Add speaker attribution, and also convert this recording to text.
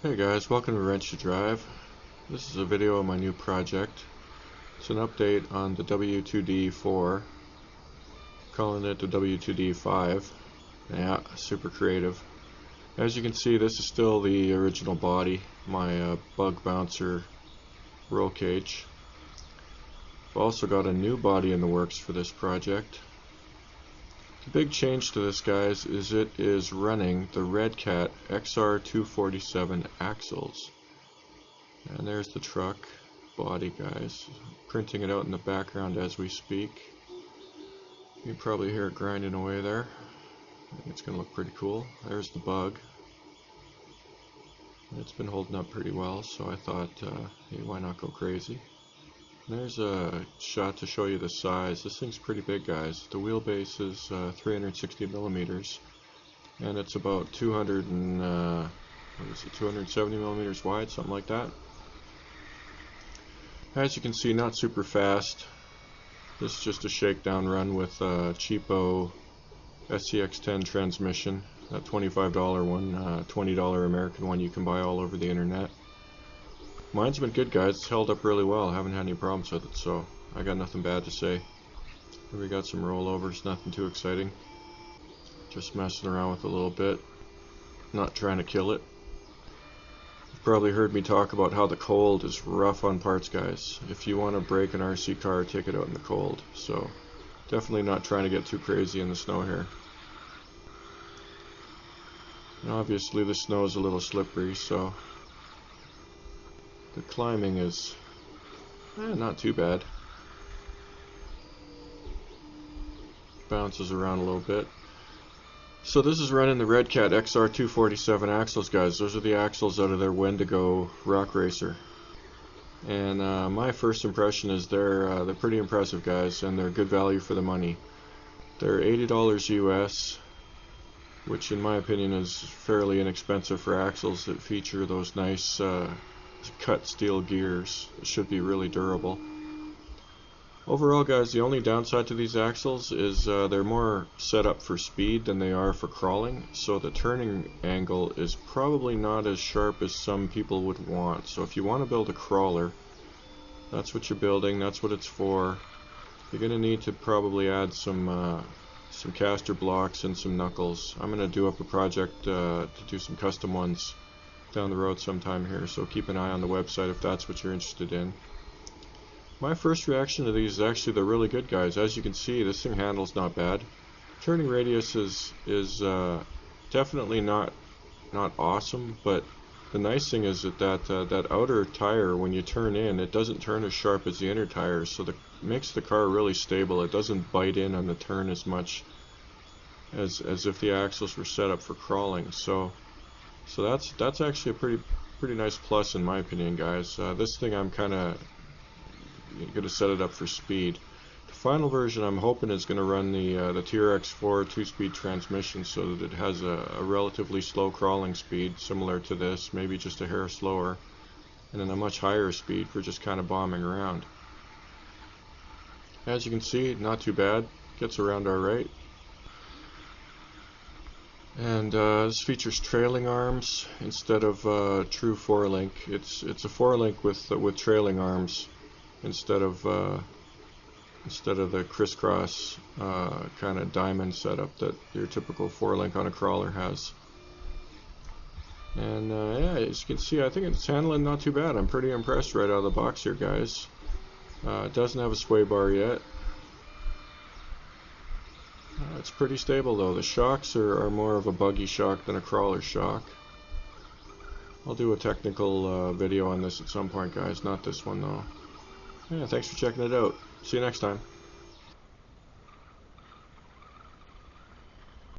Speaker 1: Hey guys, welcome to Wrench to Drive. This is a video of my new project. It's an update on the W2D IV, calling it the W2D IV. Yeah, super creative. As you can see, this is still the original body, my bug bouncer roll cage. I've also got a new body in the works for this project. The big change to this, guys, is it is running the Redcat XR247 axles. And there's the truck body, guys. Printing it out in the background as we speak. You can probably hear it grinding away there. I think it's going to look pretty cool. There's the bug. It's been holding up pretty well, so I thought, hey, why not go crazy? There's a shot to show you the size. This thing's pretty big, guys. The wheelbase is 360 millimeters, and it's about 270 millimeters wide, something like that. As you can see, not super fast. This is just a shakedown run with a cheapo SCX10 transmission, that $25 one, $20 American one you can buy all over the internet. Mine's been good, guys. It's held up really well. I haven't had any problems with it, so I got nothing bad to say. Here we got some rollovers, nothing too exciting. Just messing around with it a little bit. Not trying to kill it. You've probably heard me talk about how the cold is rough on parts, guys. If you want to break an RC car, take it out in the cold. So definitely not trying to get too crazy in the snow here. And obviously the snow is a little slippery, so the climbing is not too bad. Bounces around a little bit. So this is running the Redcat XR247 axles, guys. Those are the axles out of their Wendigo rock racer. And my first impression is they're pretty impressive, guys, and they're good value for the money. They're $80 US, which in my opinion is fairly inexpensive for axles that feature those nice cut steel gears. It should be really durable. Overall, guys, the only downside to these axles is they're more set up for speed than they are for crawling, so the turning angle is probably not as sharp as some people would want. So if you want to build a crawler, that's what you're building, that's what it's for. You're going to need to probably add some caster blocks and some knuckles. I'm going to do up a project to do some custom ones down the road sometime here, so keep an eye on the website if that's what you're interested in. My first reaction to these is actually they're really good, guys. As you can see, this thing handles not bad. Turning radius is definitely not awesome, but the nice thing is that outer tire, when you turn in, it doesn't turn as sharp as the inner tires, so it makes the car really stable. It doesn't bite in on the turn as much as if the axles were set up for crawling. So that's actually a pretty nice plus in my opinion, guys. This thing I'm kind of going to set it up for speed. The final version I'm hoping is going to run the TRX4 2-speed transmission, so that it has a relatively slow crawling speed similar to this, maybe just a hair slower, and then a much higher speed for just kind of bombing around. As you can see, not too bad. Gets around alright. And this features trailing arms instead of true 4-link. It's a 4-link with trailing arms instead of the crisscross kind of diamond setup that your typical 4-link on a crawler has. And yeah, as you can see, I think it's handling not too bad. I'm pretty impressed right out of the box here, guys. It doesn't have a sway bar yet. It's pretty stable though. The shocks are more of a buggy shock than a crawler shock. I'll do a technical video on this at some point, guys. Not this one though. Yeah, thanks for checking it out. See you next time.